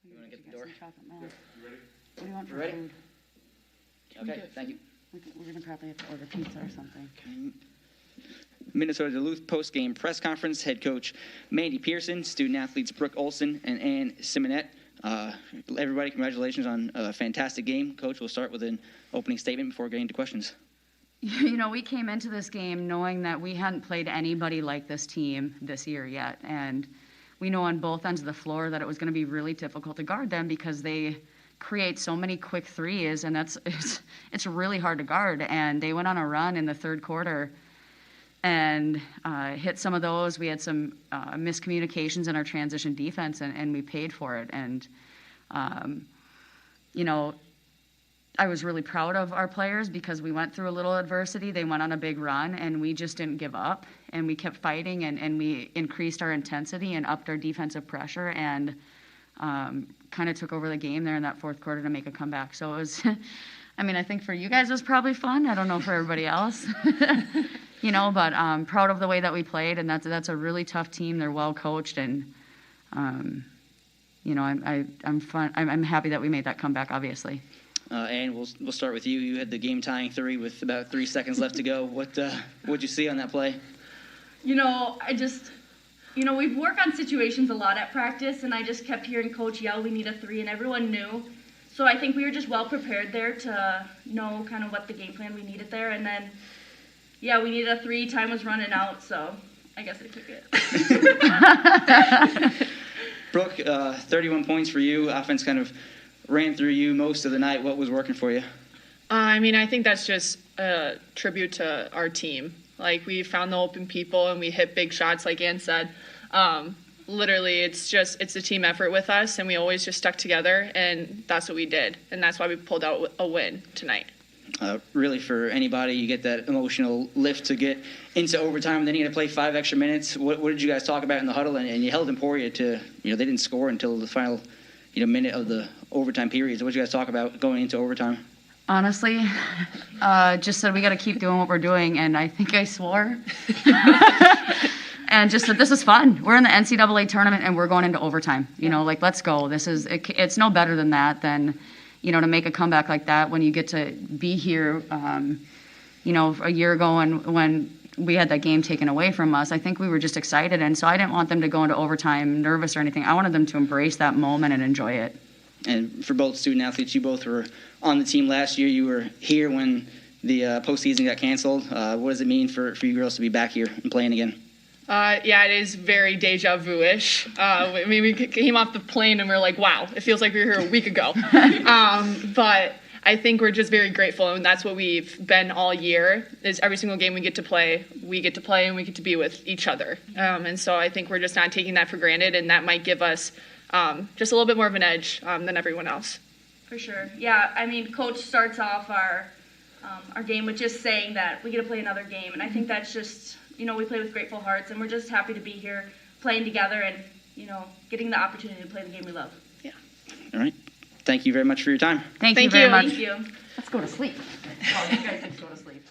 You want to get the door? Chocolate milk. You ready? What do you want for Ready? food? Okay, thank you. We're going to probably have to order pizza or something. Minnesota Duluth post-game press conference. Head coach Mandy Pearson, student athletes Brooke Olson and Ann Simonette. Everybody, congratulations on a fantastic game. Coach, we'll start with an opening statement before getting to questions. You know, we came into this game knowing that we hadn't played anybody like this team this year yet. And we know on both ends of the floor that it was going to be really difficult to guard them because they create so many quick threes, and it's really hard to guard. And they went on a run in the third quarter and hit some of those. We had some miscommunications in our transition defense, and we paid for it. And, you know, I was really proud of our players because we went through a little adversity. They went on a big run, and we just didn't give up. And we kept fighting, and we increased our intensity and upped our defensive pressure and kind of took over the game there in that fourth quarter to make a comeback. So it was, I mean, I think for you guys it was probably fun. I don't know for everybody else. You know, but proud of the way that we played, and that's a really tough team. They're well coached, and you know, I'm happy that we made that comeback, obviously. And we'll start with you. You had the game-tying three with about 3 seconds left to go. What'd you see on that play? You know, we work on situations a lot at practice, and I just kept hearing Coach yell, "We need a three," and everyone knew. So I think we were just well prepared there to know kind of what the game plan we needed there, and then. Yeah, we needed a three. Time was running out, so I guess I took it. Brooke, 31 points for you. Offense kind of ran through you most of the night. What was working for you? I mean, I think that's just a tribute to our team. Like, we found the open people, and we hit big shots, like Ann said. Literally, it's a team effort with us, and we always just stuck together, and that's what we did. And that's why we pulled out a win tonight. Really, for anybody, you get that emotional lift to get into overtime, and then you got to play 5 extra minutes. What did you guys talk about in the huddle? And you held Emporia to, you know, they didn't score until the final, minute of the overtime period. So what did you guys talk about going into overtime? Honestly, just said we got to keep doing what we're doing, and I think I swore. And just said, this is fun. We're in the NCAA tournament, and we're going into overtime. You know, like, let's go. It's no better than that, than to make a comeback like that when you get to be here, a year ago when we had that game taken away from us. I think we were just excited, and so I didn't want them to go into overtime nervous or anything. I wanted them to embrace that moment and enjoy it. And for both student athletes, you both were on the team last year. You were here when the postseason got canceled. What does it mean for you girls to be back here and playing again? Yeah, it is very deja vu-ish. I mean, we came off the plane and we were like, wow, it feels like we were here a week ago. But I think we're just very grateful, and that's what we've been all year, is every single game we get to play and we get to be with each other. And so I think we're just not taking that for granted, and that might give us just a little bit more of an edge than everyone else. For sure. Yeah, I mean, Coach starts off our game with just saying that we get to play another game, and I think that's just... we play with grateful hearts, and we're just happy to be here playing together and, getting the opportunity to play the game we love. Yeah. All right. Thank you very much for your time. Thank you very much. Thank you. Let's go to sleep. Oh, you guys need to go to sleep.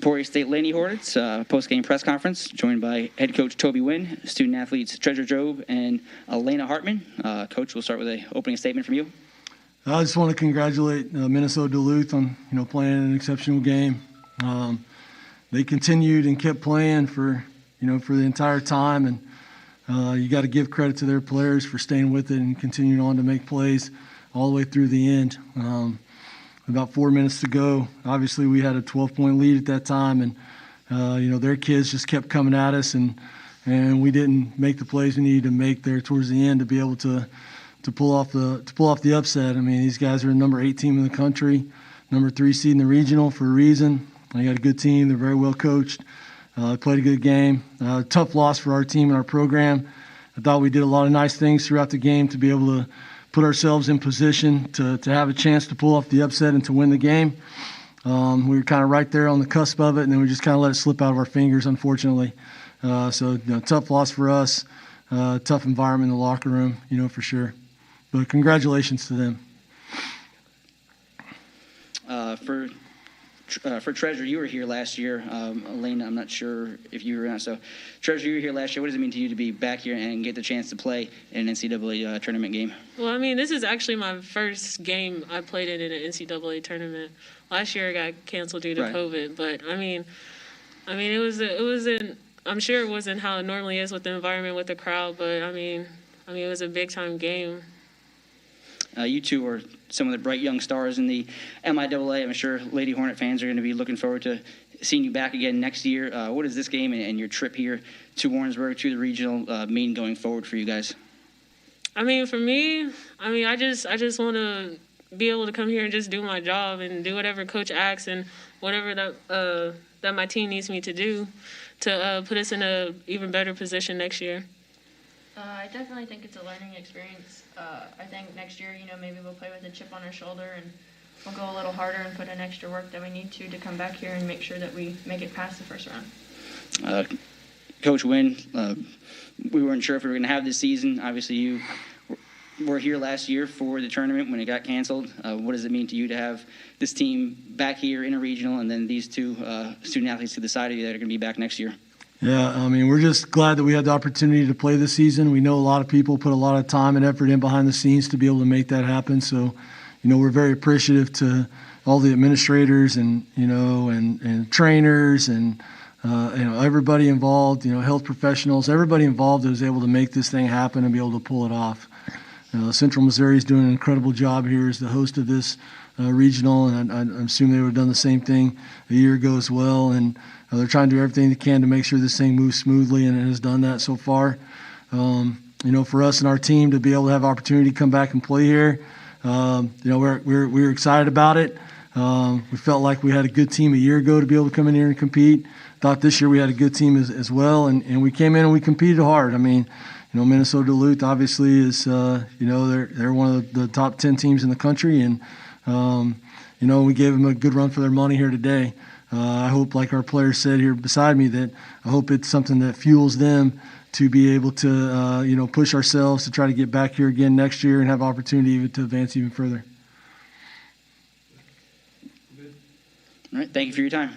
Emporia State Lady Hornets post-game press conference, joined by head coach Toby Wynn, student athletes Treasure Job, and Elena Hartman. Coach, we'll start with an opening statement from you. I just want to congratulate Minnesota Duluth on playing an exceptional game. They continued and kept playing for the entire time, and you got to give credit to their players for staying with it and continuing on to make plays all the way through the end. About 4 minutes to go. Obviously, we had a 12-point lead at that time, and their kids just kept coming at us, and we didn't make the plays we needed to make there towards the end to be able to pull off the upset. I mean, these guys are the number 8 team in the country, number 3 seed in the regional for a reason. They got a good team. They're very well coached. Played a good game. Tough loss for our team and our program. I thought we did a lot of nice things throughout the game to be able to put ourselves in position to have a chance to pull off the upset and to win the game. We were kind of right there on the cusp of it, and then we just kind of let it slip out of our fingers, unfortunately. Tough loss for us. Tough environment in the locker room, for sure. But congratulations to them. For Treasure, you were here last year. Elena, I'm not sure if you were around. So, Treasure, you were here last year. What does it mean to you to be back here and get the chance to play in an NCAA tournament game? Well, I mean, this is actually my first game I played in an NCAA tournament. Last year it got canceled due to COVID, but I mean, it wasn't. I'm sure it wasn't how it normally is with the environment with the crowd, but I mean, it was a big time game. You two are some of the bright young stars in the MIAA. I'm sure Lady Hornet fans are going to be looking forward to seeing you back again next year. What does this game and your trip here to Warrensburg, to the regional, mean going forward for you guys? I mean, for me, I just want to be able to come here and just do my job and do whatever Coach asks and whatever that my team needs me to do to put us in a even better position next year. I definitely think it's a learning experience. I think next year, maybe we'll play with a chip on our shoulder and we'll go a little harder and put in extra work that we need to come back here and make sure that we make it past the first round. Coach Wynn, we weren't sure if we were going to have this season. Obviously, you were here last year for the tournament when it got canceled. What does it mean to you to have this team back here in a regional and then these two student athletes to the side of you that are going to be back next year? Yeah, we're just glad that we had the opportunity to play this season. We know a lot of people put a lot of time and effort in behind the scenes to be able to make that happen. So, we're very appreciative to all the administrators and trainers and everybody involved, health professionals, everybody involved that was able to make this thing happen and be able to pull it off. Central Missouri is doing an incredible job here as the host of this regional, and I assume they would have done the same thing a year ago as well. And they're trying to do everything they can to make sure this thing moves smoothly, and it has done that so far. For us and our team to be able to have opportunity to come back and play here, we're excited about it. We felt like we had a good team a year ago to be able to come in here and compete. Thought this year we had a good team as well, and we came in and we competed hard. Minnesota Duluth obviously is, they're one of the top 10 teams in the country, and we gave them a good run for their money here today. I hope, like our players said here beside me, that I hope it's something that fuels them to be able to, push ourselves to try to get back here again next year and have opportunity to advance even further. All right, thank you for your time.